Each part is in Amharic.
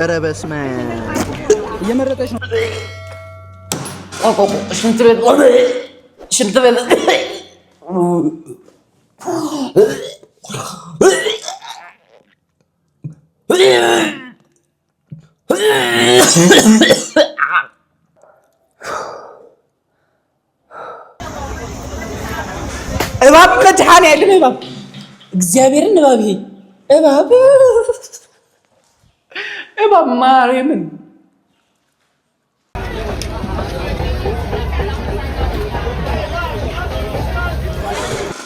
ኧረ በስመ እየመረጠች ነው። ሽንት ቤት እባብ መድኃኒዓለም እባብ እግዚአብሔርን እባብ ማርያምን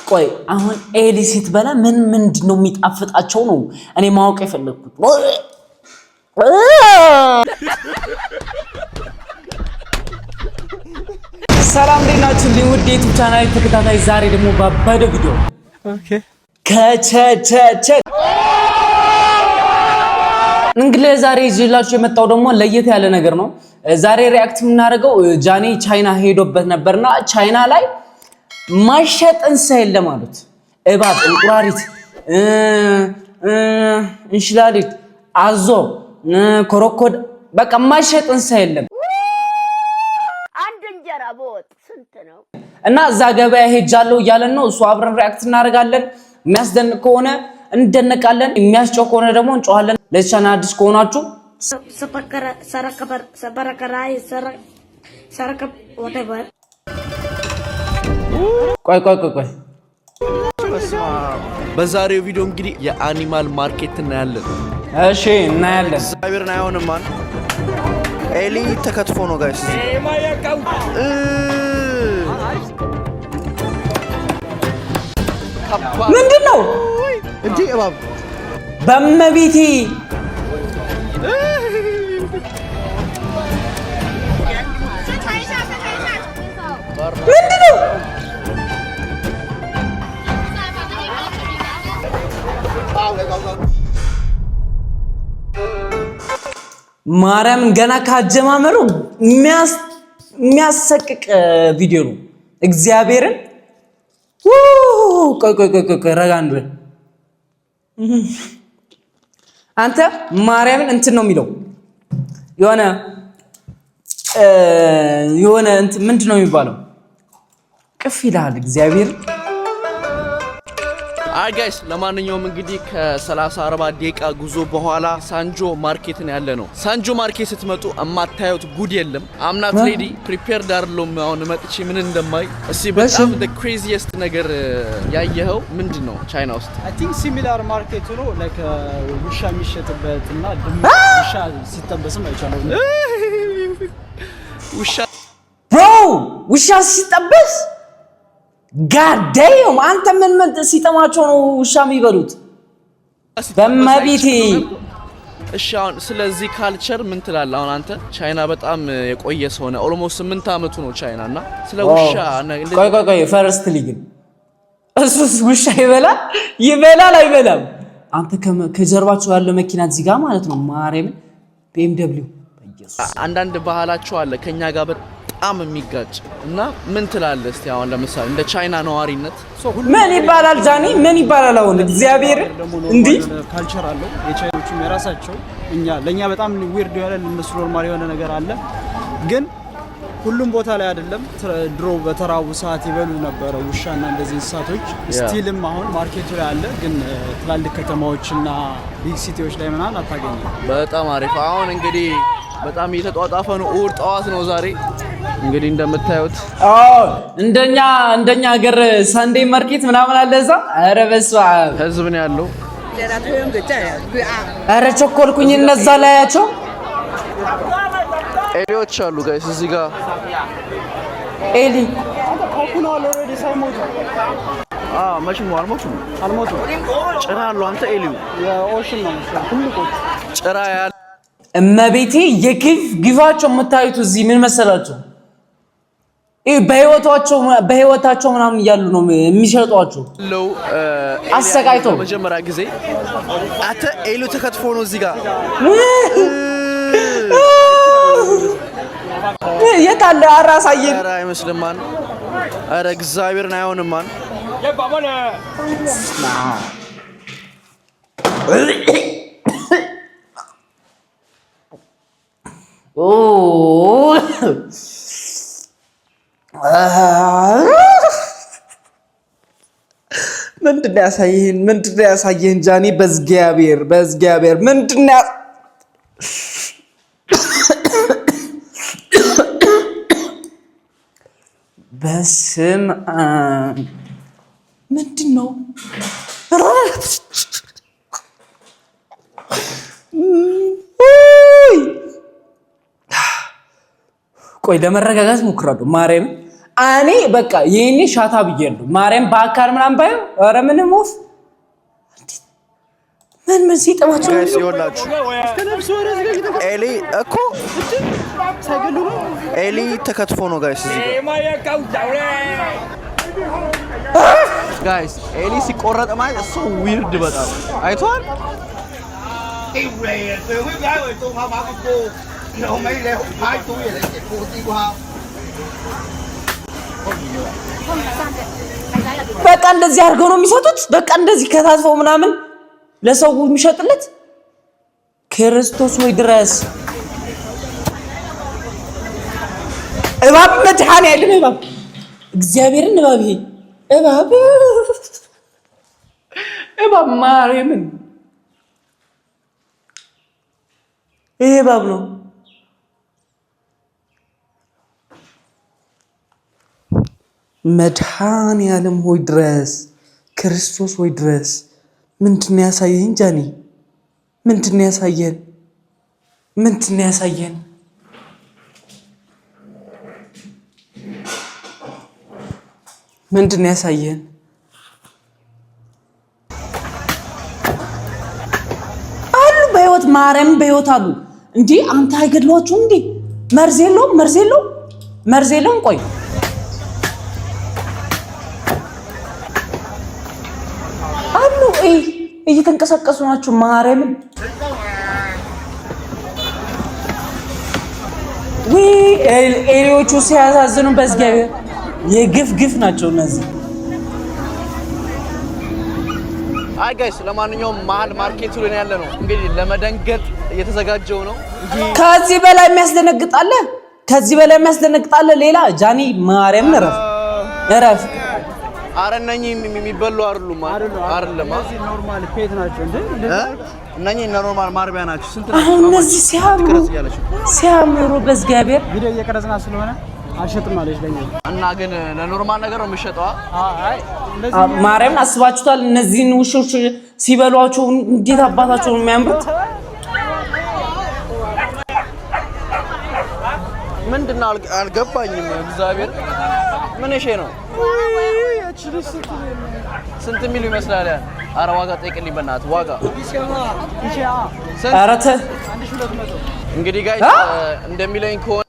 ቆይ አሁን ኤሊ ስትበላ ምንድነው የሚጣፍጣቸው ነው እኔ ማወቅ የፈለኩት። ሰላም እንዴናችሁ ውድ የዩቲዩብ ቻናል ተከታታይ ዛሬ ደግሞ ባባደ ቪዲዮ ከቸቸቸ እንግዲህ ዛሬ ይዤላችሁ የመጣው ደግሞ ለየት ያለ ነገር ነው። ዛሬ ሪአክት የምናደርገው ጃኒ ቻይና ሄዶበት ነበርና ቻይና ላይ ማይሸጥን ሳይል ማለት እባብ፣ እንቁራሪት፣ እንሽላሊት፣ አዞ፣ ኮረኮድ በቃ ማይሸጥን ሳይል አንድ እንጀራ በወጥ ስንት ነው? እና እዛ ገበያ ሄጃለሁ እያለን ነው እሱ አብረን ሪአክት እናደርጋለን። የሚያስደንቅ ከሆነ እንደነቃለን፣ የሚያስጨው ከሆነ ደግሞ እንጨዋለን። ለቻናል አዲስ ከሆናችሁ ቆይ በዛሬው ቪዲዮ እንግዲህ የአኒማል ማርኬት እናያለን። እሺ እናያለን። እግዚአብሔርን አይሆንም ማን ኤሊ ተከትፎ ነው ጋይስ። ምንድነው እንዴ እባብ በመቤቴ ምንድነው? ማርያም ገና ካጀማመሩ የሚያሰቅቅ ቪዲዮ ነው። እግዚአብሔርን ቆይ ረጋ እንበል። አንተ ማርያምን እንትን ነው የሚለው የሆነ እንትን ምንድነው የሚባለው? ቅፍ ይላል እግዚአብሔር። አይ ጋይስ ለማንኛውም እንግዲህ ከ30-40 ደቂቃ ጉዞ በኋላ ሳንጆ ማርኬት ነው ያለ ነው። ሳንጆ ማርኬት ስትመጡ እማታዩት ጉድ የለም። አምናት ሬዲ ፕሪፔርድ አይደለም። አሁን መጥቼ ምን እንደማይ እስቲ በጣም the craziest ነገር ያየኸው ምንድነው ቻይና ውስጥ? I think similar market ነው like ውሻ የሚሸጥበትና ውሻ ሲጠበስም አይቻለው። ውሻ ሲጠበስ ጋዳዩም አንተ ምን ሲጠማቸው ነው ውሻ የሚበሉት? በመቤቴ እሺ አሁን ስለዚህ ካልቸር ምን ትላለህ? አሁን አንተ ቻይና በጣም የቆየ ሰው ነው። ኦልሞስት 8 አመቱ ነው ቻይናና ስለ ውሻ ቆይ ፈረስትሊ ግን እሱስ ውሻ ይበላል አይበላም? አንተ ከጀርባቸው ያለው መኪና እዚህ ጋር ማለት ነው ማርያም BMW በኢየሱስ አንዳንድ ባህላቸው አለ ከኛ ጋር በጣም የሚጋጭ እና ምን ትላለህ? እስቲ አሁን ለምሳሌ እንደ ቻይና ነዋሪነት ምን ይባላል? ጃኒ ምን ይባላል? አሁን እግዚአብሔር እንዴ ካልቸር አለው የቻይኖቹም የራሳቸው ለኛ በጣም ዊርድ የሆነ ለነሱ ኖርማል የሆነ ነገር አለ። ግን ሁሉም ቦታ ላይ አይደለም። ድሮ በተራቡ ሰዓት ይበሉ ነበር ውሻና እንደዚህ እንስሳቶች ስቲልም አሁን ማርኬቱ ላይ አለ። ግን ትላልቅ ከተማዎችና ቢግ ሲቲዎች ላይ ምናምን አታገኝም። በጣም አሪፍ። አሁን እንግዲህ በጣም እየተጧጧፈ ነው። እሑድ ጠዋት ነው ዛሬ እንግዲህ እንደምታዩት። እንደኛ ሀገር ሳንዴ ማርኬት ምናምን አለ እዛ። ኧረ በስመ አብ ህዝብ ነው ያለው። ኧረ ቸኮልኩኝ። እነዛ ላያቸው ኤሊዎች አሉ ጋይስ እዚህ ጋር ኤሊ አኩና ኦልሬዲ ሳይሞቱ መቼም አልሞቱም። ጭራ አለው አንተ ኤሊው የኦሽን ነው ትልቆች ጭራ ያለ እመቤቴ ግፋቸው የምታዩት እዚህ ምን መሰላችሁ? በህይወታቸው ምናምን እያሉ ነው የሚሸጧቸው። አሰቃይቶ መጀመሪያ ጊዜ አተ ኤሉ ተከትፎ ነው እዚህ ጋር የት አለ? አራሳየን። ኧረ አይመስልም ማን። ኧረ እግዚአብሔርን አይሆንም ማን። ኦ ምንድነው ያሳየህን ጃኒ? በእግዚአብሔር ምንድነው በስም ምንድነው? ቆይ ለመረጋጋት ሞክራለሁ። ማርያም እኔ በቃ ይሄኔ ሻታ ብያለሁ። ማርያም በአካል ምናምን ባየው ኧረ ምንም ወፍ ምን ሲጠማቸው ኤሊ እኮ ኤሊ ተከትፎ ነው ጋይስ። ጋይስ ኤሊ ሲቆረጥ ማለት እሱ ዊርድ በጣም አይቷል። በቃ እንደዚህ አድርገው ነው የሚሰጡት። በቃ እንደዚህ ከታትፈው ምናምን ለሰው የሚሸጥለት። ክርስቶስ ወይ ድረስ እባብ መድኃኒዓለም እባብ እግዚአብሔርን እባብ ይሄ እባብ ማርያምን ይሄ እባብ ነው። መድኃኒዓለም ሆይ ድረስ ክርስቶስ ሆይ ድረስ። ምንድነው ያሳየን ጃኒ? ምንድነው ያሳየን? አሉ በህይወት ማርያም በህይወት አሉ። እንዴ አንተ አይገድሏችሁም እንዴ? መርዝ የለውም። ቆይ አሉ እየተንቀሳቀሱ ናቸው። ማርያምን ኤሊዎቹ ሲያሳዝኑ በእግዚአብሔር የግፍ ናቸው እነዚህ። አይ ጋይስ ለማንኛውም መሀል ማርኬቱ ላይ ያለ ነው እንግዲህ ለመደንገጥ እየተዘጋጀው ነው። ከዚህ በላይ የሚያስደነግጣለ ሌላ ጃኒ ማርያም እረፍ። አረ እነኚህ የሚበሉ አይደለም። እነዚህ ኖርማል ፔት ናቸው እንዴ? እነኚህ ኖርማል ማርቢያ ናቸው። ስንት ነው? አሁን እነዚህ ሲያምሩ በእግዚአብሔር ቪዲዮ እየቀረጽና ስለሆነ አልሸጥም አለች ለኛ። እና ግን ለኖርማል ነገር ነው የሚሸጠው። አይ ማርያም አስባችሁታል? እነዚህን ውሾች ሲበሏቸው እንዴት አባታቸው ነው የሚያምሩት? ምንድነው አልገባኝም። እግዚአብሔር ምን እሺ ነው? ስንት ሚሉ ይመስላል? አረ ዋጋ ጠይቅልኝ በእናትህ ዋጋ። አረተ እንግዲህ ጋይስ እንደሚለኝ ከሆነ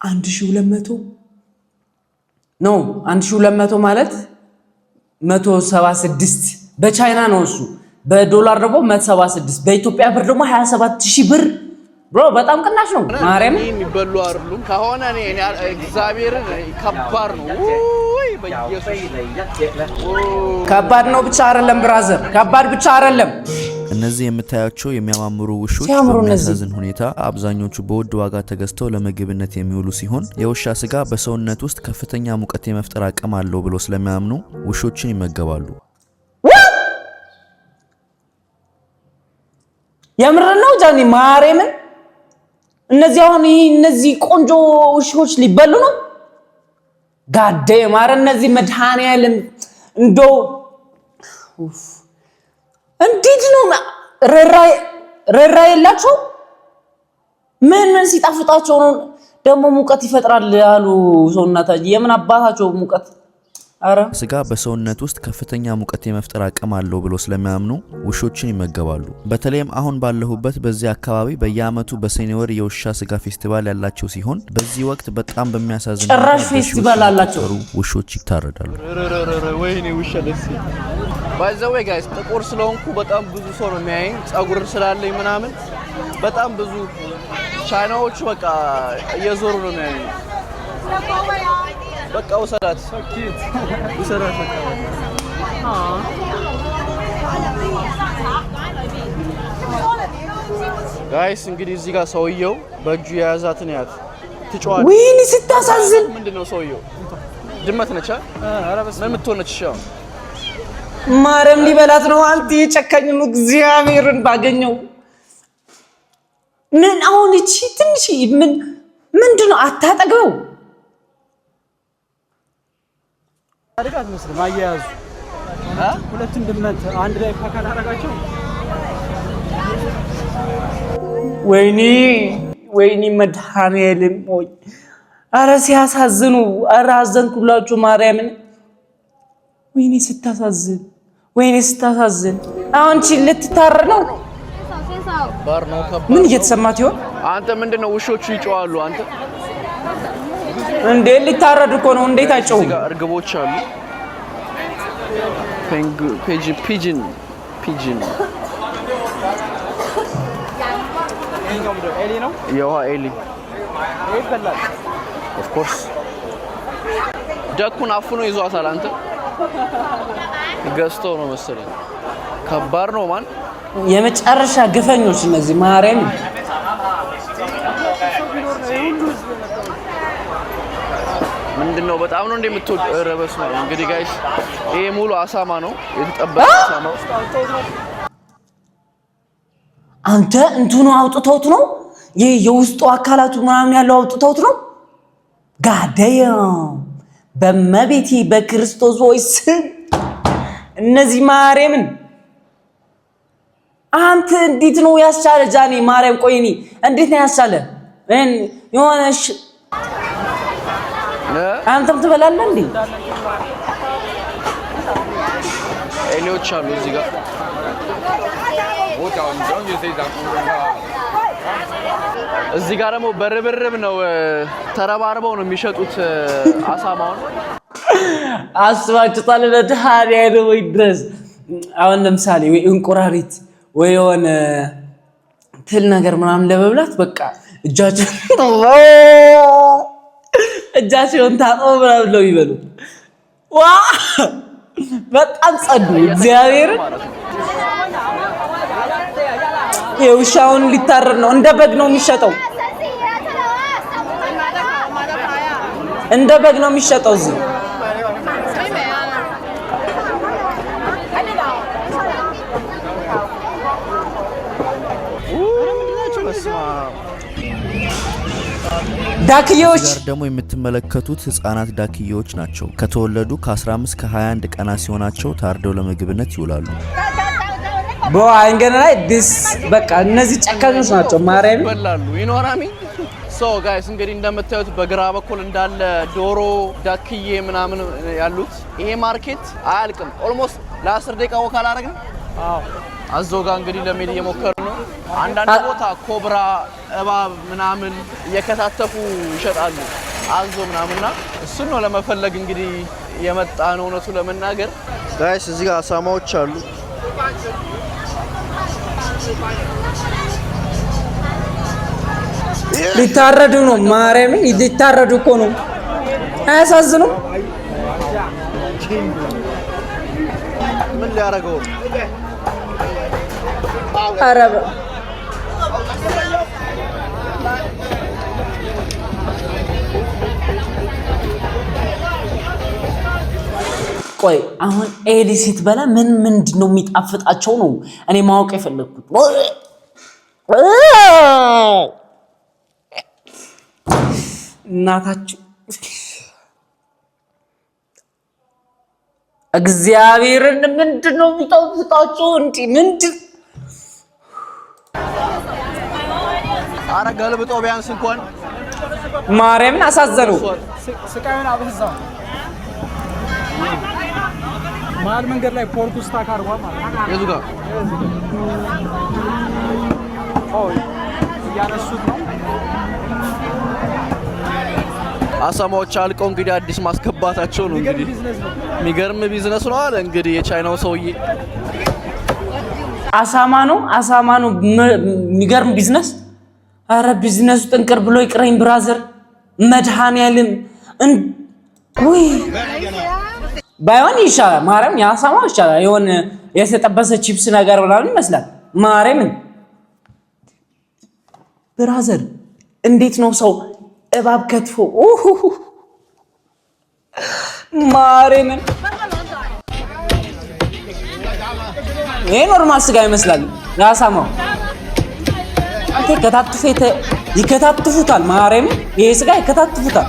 1200 ነው። 1200 ማለት 176 በቻይና ነው እሱ። በዶላር ደግሞ 176፣ በኢትዮጵያ ብር ደግሞ 27000 ብር። ብሮ በጣም ቅናሽ ነው። ማርያም የሚበሉ አይደሉም ከሆነ እኔ እግዚአብሔርን ከባድ ነው። ወይ በኢየሱስ ከባድ ነው ብቻ አይደለም ብራዘር፣ ከባድ ብቻ አይደለም። እነዚህ የምታያቸው የሚያማምሩ ውሾች በሚያሳዝን ሁኔታ አብዛኞቹ በውድ ዋጋ ተገዝተው ለምግብነት የሚውሉ ሲሆን የውሻ ስጋ በሰውነት ውስጥ ከፍተኛ ሙቀት የመፍጠር አቅም አለው ብሎ ስለሚያምኑ ውሾችን ይመገባሉ። የምር ነው ጃኒ ማርያምን። እነዚህ አሁን እነዚህ ቆንጆ ውሾች ሊበሉ ነው? ጋዴ ማረ እነዚህ መድኃኒዓለም እንደው እንዴት ነው ረራ የላቸው? ምን ሲጣፍጣቸው ነው ደግሞ ሙቀት ይፈጥራል ያሉ ሰውነታቸው። የምን አባታቸው ሙቀት? አረ ስጋ በሰውነት ውስጥ ከፍተኛ ሙቀት የመፍጠር አቅም አለው ብሎ ስለሚያምኑ ውሾችን ይመገባሉ። በተለይም አሁን ባለሁበት በዚህ አካባቢ በየአመቱ በሰኔ ወር የውሻ ስጋ ፌስቲቫል ያላቸው ሲሆን በዚህ ወቅት በጣም በሚያሳዝን ጭራሽ ፌስቲቫል አላቸው። ውሾች ይታረዳሉ። ወይኔ ውሻ ደስ ባይ ዘ ዌይ ጋይስ ጥቁር ስለሆንኩ በጣም ብዙ ሰው ነው የሚያየኝ። ጸጉር ስላለኝ ምናምን በጣም ብዙ ቻይናዎቹ በቃ እየዞሩ ነው የሚያየኝ። በቃ ወሰዳት ወሰዳት በቃ ጋይስ እንግዲህ እዚህ ጋር ሰውየው በእጁ የያዛትን ያት ትጫዋለች። ወይኔ ስታሳዝን። ምንድነው ሰውየው? ድመት ነች አይደል? ምን የምትሆነች ሻው ማረም ሊበላት ነው። አንተ የጨካኝ ነው። እግዚአብሔርን ባገኘው ምን አሁን እቺ ትንሽ ምንድነው አታጠገው? አድጋት መስለም አያያዙ ሁለቱም ድመት አንድ ላይ ፓካል አደረጋቸው። ወይኔ መድኃኒዓለም ወይ! አረ ሲያሳዝኑ! አረ አዘንኩላችሁ ማርያምን። ወይኔ ስታሳዝን! አሁን እቺ ልትታረድ ነው። ባር ነው ከባድ። ምን እየተሰማት ይሆን? አንተ ምንድነው ውሾቹ ይጮዋሉ አንተ እንዴ? ሊታረድ እኮ ነው። እንዴት አይጮሁም? እዚህ ጋር እርግቦች አሉ። ፒጅን ኤሊ ነው። የውሃ ኤሊ ይበላል። ኦፍ ኮርስ ደኩን አፍኖ ይዟታል። አንተ ገዝቶ ነው መሰለኝ። ከባድ ነው ማን የመጨረሻ ግፈኞች እነዚህ ማርያም። ምንድነው በጣም ነው እንደምትወድ ረበስ ነው። እንግዲህ ጋይስ ይሄ ሙሉ አሳማ ነው የተጠበቀ አሳማ። አንተ እንትኑ አውጥተውት ነው የውስጡ አካላቱ ምናምን ያለው አውጥተውት ነው። ጋደያ በመቤቴ በክርስቶስ ወይስ እነዚህ ማርያምን አንተ እንዴት ነው ያስቻለ? ጃኒ ማርያም ቆይኒ እንዴት ነው ያስቻለ? የሆነሽ አንተም ትበላለህ እንዴ? ኤሊዎች አሉ እዚህ ጋር። እዚህ ጋር ደግሞ በርብርብ ነው ተረባርበው ነው የሚሸጡት አሳማውን። አስባችሁታል? ለታዲያ ነው ወይ ድረስ አሁን ለምሳሌ ወይ እንቁራሪት ወይ የሆነ ትል ነገር ምናምን ለመብላት በቃ እጃቸውን ታጠው ምናምን ነው ይበሉ። ዋ በጣም ጸዱ። እግዚአብሔር የውሻውን ሊታረድ ነው። እንደ በግ ነው የሚሸጠው። እንደ በግ ነው የሚሸጠው እዚህ። ዳክዬዎች ደግሞ የምትመለከቱት ህፃናት ዳክዬዎች ናቸው። ከተወለዱ ከ15 ከ21 ቀናት ሲሆናቸው ታርደው ለምግብነት ይውላሉ። በአንገና ላይ ዲስ በቃ እነዚህ ጨካኞች ናቸው። ማርያም ይበላሉ ይኖራሚ ሶ ጋይስ እንግዲህ እንደምታዩት በግራ በኩል እንዳለ ዶሮ ዳክዬ ምናምን ያሉት ይሄ ማርኬት አያልቅም። ኦልሞስት ለ10 ደቂቃ ወካል አረግን። አዞ ጋር እንግዲህ ለሜድ እየሞከሩ ነው። አንዳንድ ቦታ ኮብራ እባብ ምናምን እየከታተፉ ይሸጣሉ። አዞ ምናምንና እሱን ነው ለመፈለግ እንግዲህ የመጣ ነው። እውነቱ ለመናገር ጋይስ እዚህ ጋር አሳማዎች አሉ። ሊታረዱ ነው። ማርያም ሊታረዱ እኮ ነው። አያሳዝኑም? ምን ሊያረገው አረባ ቆይ አሁን ኤሊ ስትበላ ምንድን ነው የሚጣፍጣቸው ነው እኔ ማወቅ የፈለኩት። እናታችሁ እግዚአብሔርን ምንድን ነው የሚጣፍጣቸው? እንዴ ምንድን አረ ገልብጦ ቢያንስ እንኳን ማርያምን አሳዘኑ። ስቃዩን አበዛው። መሀል መንገድ ላይ ፖርክ ውስጥ ታካርጓል ማለት ነው። የቱ ጋር እያነሱት ነው። አሳማዎች አልቀው እንግዲህ አዲስ ማስገባታቸው ነው። እንግዲህ የሚገርም ቢዝነስ ነው አለ እንግዲህ የቻይናው ሰውዬ። አሳማ ነው የሚገርም ቢዝነስ። አረ ቢዝነሱ ጥንቅር ብሎ ይቅረኝ ብራዘር። መድኃኒዓለም ወይ ባይሆን ይሻላል። ማርያም ያሳማው ይሻላል። የሆነ የተጠበሰ ቺፕስ ነገር ምናምን ይመስላል። ማርያምን ብራዘር እንዴት ነው ሰው እባብ ከትፎ ማረምን ይሄ ኖርማል ስጋ ይመስላል ያሳማው አንተ ይከታትፉታል ማረምን ይሄ ስጋ ይከታትፉታል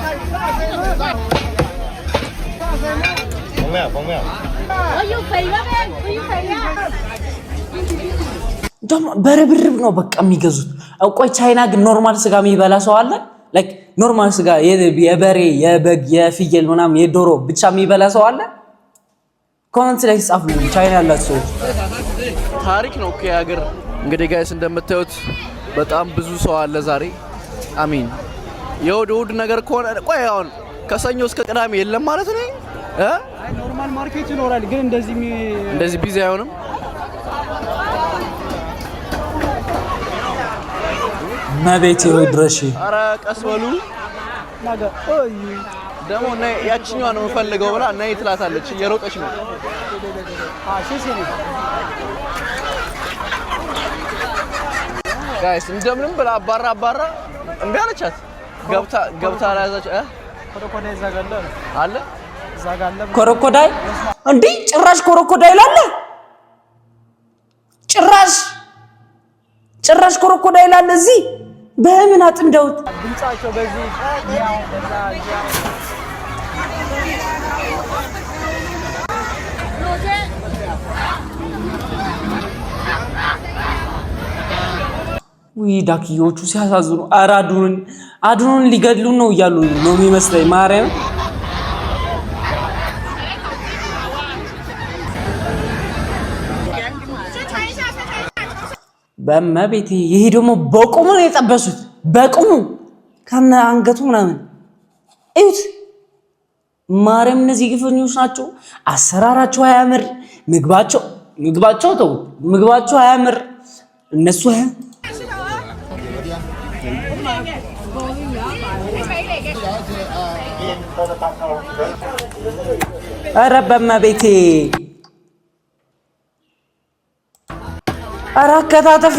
ደም በርብርብ ነው በቃ የሚገዙት ቆይ ቻይና ግን ኖርማል ስጋ የሚበላ ሰው አለ ላይክ ኖርማል ስጋ የበሬ የበግ የፍየል ምናምን የዶሮ ብቻ የሚበላ ሰው አለ ኮሜንት ላይ ጻፉ ቻይና ያላችሁ ታሪክ ነው እኮ ያገር እንግዲህ ጋይስ እንደምታዩት በጣም ብዙ ሰው አለ ዛሬ አሚን የውድ ነገር ከሆነ ቆይ አሁን ከሰኞ እስከ ቅዳሜ የለም ማለት ነው አይ ኖርማል ማርኬት ይኖራል ግን እንደዚህ ቢዚ አይሆንም ማቤቴ ወይ ድረሽ አረ ቀስ በሉ ነገ ኦይ ደሞ ነይ ያቺኛዋ ነው ፈልገው ብላ ነይ ትላታለች እየሮጠች ነው ሺሽ ነው ጋይስ እንደምንም ብላ አባራ እምቢ አለቻት ገብታ አላዛች ኮረኮዳይ ዘጋለ አለ ዘጋለ ኮረኮዳይ እንዴ ጭራሽ ኮረኮዳይ ላለ ጭራሽ ኮረኮዳይ ላለ እዚህ በምን አጥምደውት ድምጻቸው በዚህ ያው ወይ ዳክዮቹ ሲያሳዝኑ አራዱን ሊገድሉን ነው እያሉ ነው የሚመስለኝ ማርያም በመቤቴ ይሄ ደግሞ በቁሙ ነው የጠበሱት በቁሙ ከነ አንገቱ ምናምን እዩት ማርያም እነዚህ ግፈኞች ናቸው አሰራራቸው አያምር ምግባቸው አያምር እነሱ ኧረ በመቤቴ ኧረ አከታተፊ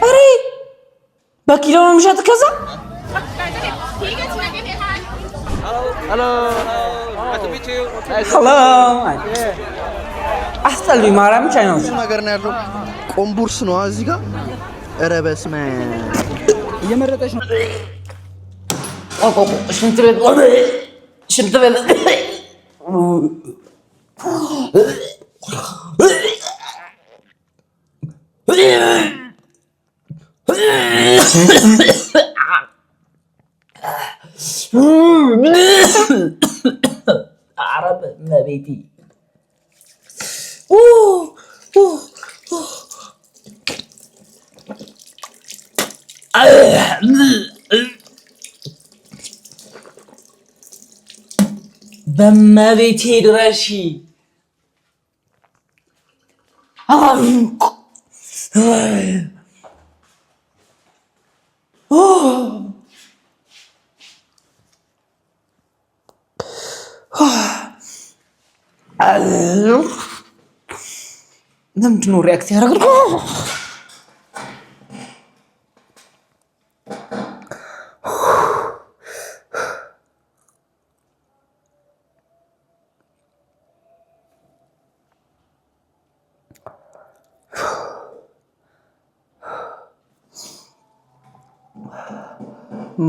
ኧረ በኪሎ ነው የሚሸጥ ከዛ ሄሎ አስጠሉኝ ማርያም ቻይናዎች ነገር ነው ያለው ቆምቡርስ ነው እዚህ ጋር ኧረ በስመ እየመረጠች ነው ሽንት ቤት عرب ما بيتي بما بيتي دراشي ለምንድን ነው ሪአክት ያደረገው?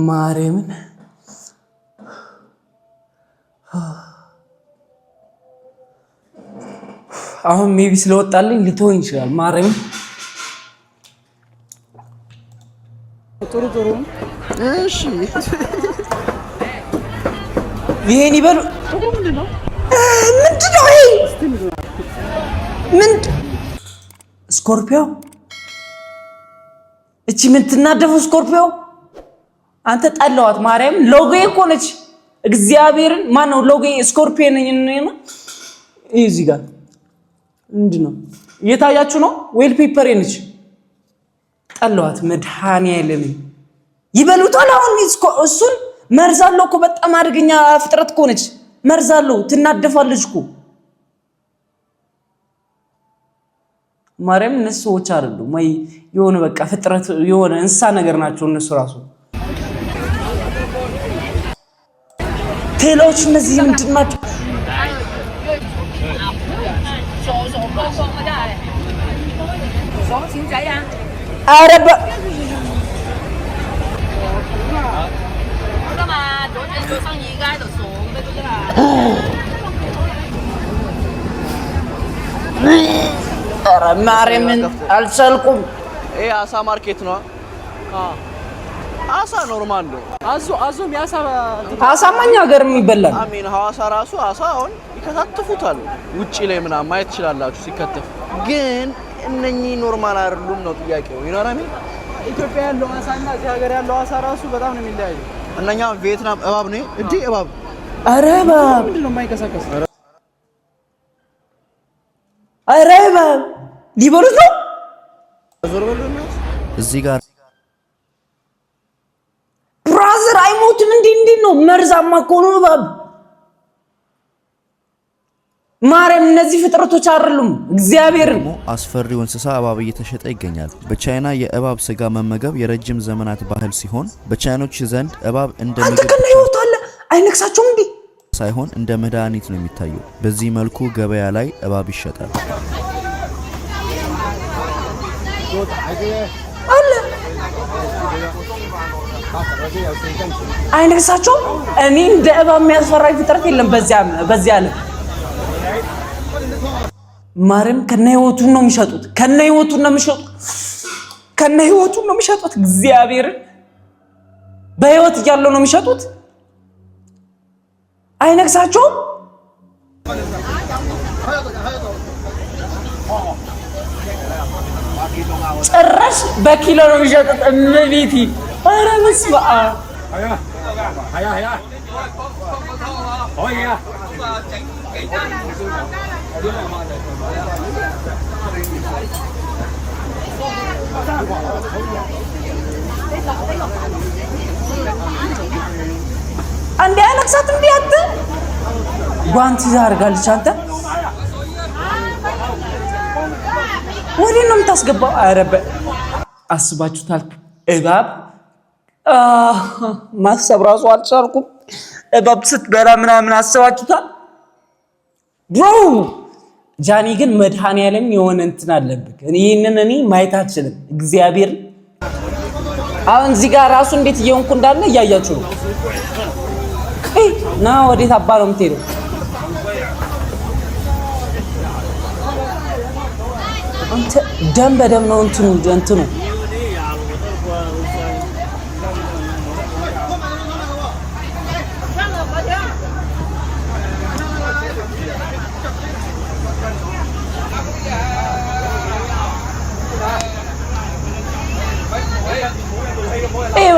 ማርያምን አሁን ሜቢ ስለወጣልኝ ሊተወኝ ይችላል። ማርያምን ጥሩ እሺ ይሄን ይበሉ። ምንድነው ይሄ? ስኮርፒዮ እቺ የምትናደፈው ስኮርፒዮ አንተ ጠላዋት። ማርያም ሎጎዬ እኮ ነች። እግዚአብሔርን ማን ነው ሎጎዬ? ስኮርፒዮ ነኝ እና እዚህ ጋር ምንድነው እየታያችሁ ነው? ዌል ፔፐር ነች። ጠላዋት። መድኃኒዓለም ይበሉታል። አሁን እሱን መርዛለው እኮ በጣም አደገኛ ፍጥረት እኮ ነች። መርዛለው ትናደፋለች እኮ ማርያም። እነሱ ሰዎች አይደሉም ወይ የሆነ በቃ ፍጥረት የሆነ እንስሳ ነገር ናቸው እነሱ ራሱ። ቴላዎች እነዚህ ምንድን ናቸው? አረባ ማርያምን አልቻልኩም። ይሄ አሳ ማርኬት ነው። አሳ ኖርማል ነው። አዞ የሚያሳ አሳማኛ ሀገርም ይበላል። አሚን ሐዋሳ ራሱ አሳ አሁን ይከታተፉታል። ውጪ ላይ ምናምን ማየት ትችላላችሁ ሲከተፍ። ግን እነኚህ ኖርማል አይደሉም ነው ጥያቄው። ይኖራሚ ኢትዮጵያ ያለው አሳና እዚህ ሀገር ያለው አሳ ራሱ በጣም ነው የሚለያየው። እነኛ ቪየትናም እባብ ነው እንዴ? እባብ ኧረ እባብ ምንድን ነው የማይንቀሳቀስ? ኧረ እባብ ሊበሉት ነው። እዚህ ጋር ብራዘር አይሞትም እንዴ? እንዴት ነው? መርዛማ እኮ ነው እባብ። ማርያም እነዚህ ፍጥረቶች አይደሉም። እግዚአብሔር አስፈሪው እንስሳ እባብ እየተሸጠ ይገኛል። በቻይና የእባብ ስጋ መመገብ የረጅም ዘመናት ባህል ሲሆን በቻይኖች ዘንድ እባብ እንደ ምግብ ይወጣል። አይነክሳቸውም እንዴ? ሳይሆን እንደ መድኃኒት ነው የሚታየው። በዚህ መልኩ ገበያ ላይ እባብ ይሸጣል። አለ አይነክሳቸውም። እኔ እንደ እባብ የሚያስፈራኝ ፍጥረት የለም በዚያ አለ። ማርያም ከነህይወቱን ነው የሚሸጡት። ከነህይወቱን ነው የሚሸጡት። እግዚአብሔርን በህይወት እያለው ነው የሚሸጡት። አይነክሳቸውም። ጭራሽ በኪሎ ነው የሚሸጡት። እመቤቴ ኧረ በስመ አብ አንዴ አለክሳት እንዴ አተ ጓንት ይዛ አድርጋለች። አንተ ወዴት ነው የምታስገባው? ኧረ አስባችሁታል? እባብ ማሰብ ራሱ አልቻልኩም። እባብ ስትበላ ምናምን አስባችሁታል? ብሮ ጃኒ ግን መድኃኒዓለም የሆነ እንትን አለብህ። ይሄንን እኔ ማየት አልችልም። እግዚአብሔር አሁን እዚህ ጋር ራሱ እንዴት እየሆንኩ እንዳለ እያያችሁ ነው። ና ወዴት አባ ነው የምትሄደው? አንተ ደም በደም ነው እንትኑ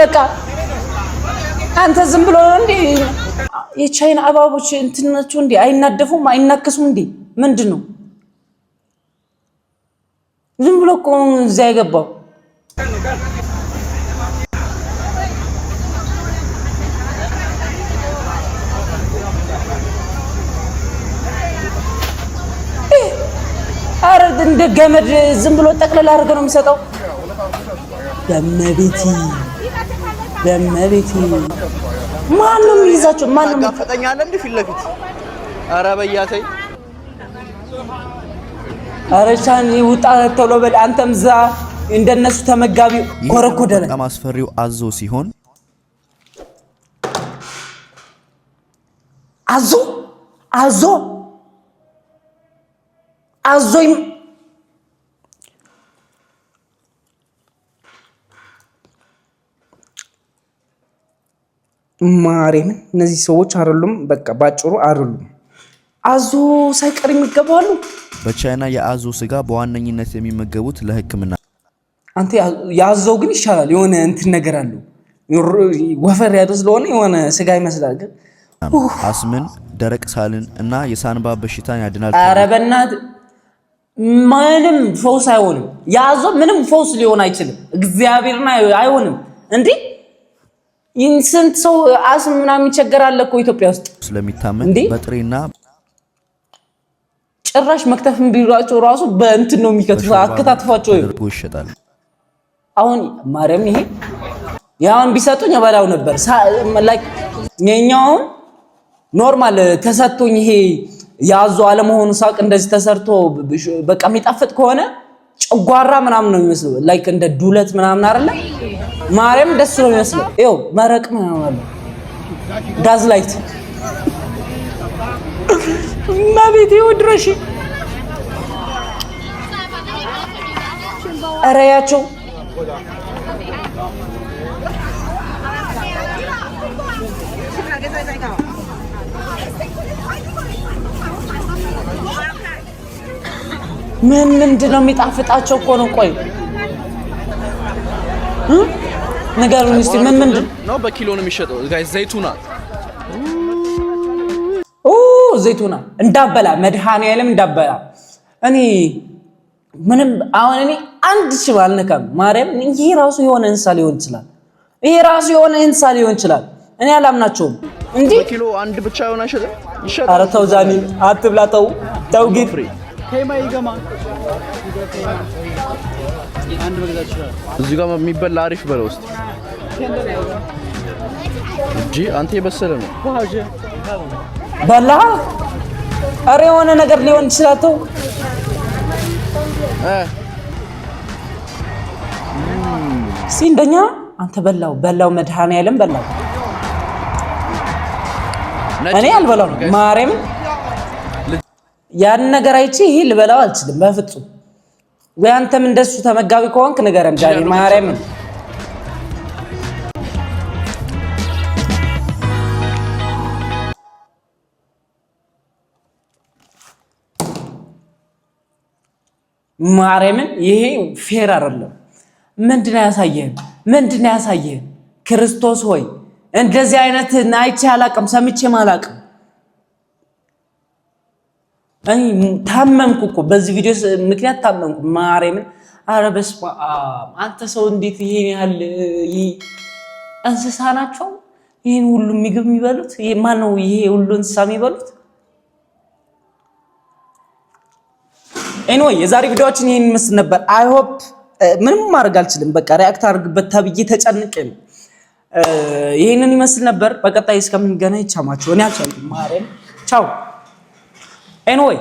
በቃ አንተ ዝም ብሎ እንዴ የቻይና እባቦች እንትናቸው እንዴ አይናደፉም አይናከሱም እንዴ? ምንድነው? ዝም ብሎ እኮ እዚያ የገባው። ኧረ እንደ ገመድ ዝም ብሎ ጠቅልላ አድርገው ነው የሚሰጠው። በመቤቴ ማን ነው የሚይዛቸው? ማን ነው የሚፈጠኛል እንዴ ፊት ለፊት? ኧረ በያተኝ አረቻን ይውጣ ተብሎ በል። አንተም ዛ እንደነሱ ተመጋቢ ኮረኮደለ። በጣም አስፈሪው አዞ ሲሆን አዞ ማርያምን እነዚህ ሰዎች አይደሉም። በቃ ባጭሩ አይደሉም። አዞ ሳይቀር የሚገባሉ። በቻይና የአዞ ስጋ በዋነኝነት የሚመገቡት ለሕክምና። አንተ ያዞው ግን ይሻላል። የሆነ እንትን ነገር አለው። ወፈር ያለ ስለሆነ የሆነ ስጋ ይመስላል። ግን አስምን፣ ደረቅ ሳልን እና የሳንባ በሽታን ያድናል። ኧረ በእናትህ ምንም ፈውስ አይሆንም። ያዞ ምንም ፈውስ ሊሆን አይችልም። እግዚአብሔርና አይሆንም እንዴ ስንት ሰው አስም ምናምን ይቸገራል እኮ ኢትዮጵያ ውስጥ ስለሚታመን በጥሬና ጭራሽ መክተፍም ቢሏቸው ራሱ በእንትን ነው የሚከትፉ አከታትፏቸው ይሸጣል። አሁን ማርያም ይሄ ያውን ቢሰጡኝ እበላው ነበር ላይክ የኛው ኖርማል ተሰጥቶኝ ይሄ ያዙ አለመሆኑ ሳቅ እንደዚህ ተሰርቶ በቃ የሚጣፍጥ ከሆነ ጨጓራ ምናምን ነው የሚመስለው ላይክ እንደ ዱለት ምናምን አይደለ ማርያም ደስ ነው የሚመስለው ይኸው መረቅ ምናምን አለ ጋዝ ላይት ማቤት ይወድረሽ አረያቸው ምንድን ነው የሚጣፍጣቸው እኮ ነው ቆይ ነገሩን እስቲ ምንድን ነው በኪሎ ነው የሚሸጠው ጋይስ ዘይቱና ዘይቱና እንዳበላ መድኃኒዓለም እንዳበላ እኔ ምንም አሁን እኔ አንድ ሽባል ነካም ማርያም ይሄ ራሱ የሆነ እንሳ ሊሆን ይችላል እኔ አላምናቸውም እንዴ በኪሎ አንድ ብቻ የሆነ አይሸጥም ይሸጣል ኧረ ተው ዛኒ አትብላ ተው ግን ከማ ይገማ አንድ በግዛት ይችላል እዚህ ጋር የሚበላ አሪፍ በለው እስቲ እንጂ አንተ የበሰለ ነው በላ አረ የሆነ ነገር ሊሆን ይችላል ተው ሲንደኛ አንተ በላው መድኃኒዓለም በላው እኔ አልበላው ማርያም ያን ነገር አይቼ ይሄ ልበላው አልችልም በፍጹም ወይ አንተም እንደሱ ተመጋቢ ከሆንክ ንገረን ጃኒ ማርያም ማርያምን ይሄ ፌር አይደለም ምንድነው ያሳየን ክርስቶስ ሆይ እንደዚህ አይነት ናይቼ አላቅም ሰምቼም አላቅም እኔ ታመምኩ እኮ በዚህ ቪዲዮ ምክንያት ታመምኩ ማርያምን ኧረ በስመ አብ አንተ ሰው እንዴት ይሄን ያህል እንስሳ ናቸው ይሄን ሁሉ ምግብ የሚበሉት ይሄ ማን ነው ይሄ ሁሉ እንስሳ የሚበሉት ኤኒዌይ የዛሬ ቪዲዮአችን ይሄን መስል ነበር አይ ሆፕ ምንም ማድረግ አልችልም በቃ ሪአክት አድርግበት ተብዬ ተጨንቄ ነው ይሄንን ይመስል ነበር በቀጣይ እስከምንገናኝ ቻማችሁ እኔ አልቻልኩም ማርያም ቻው ኤኒዌይ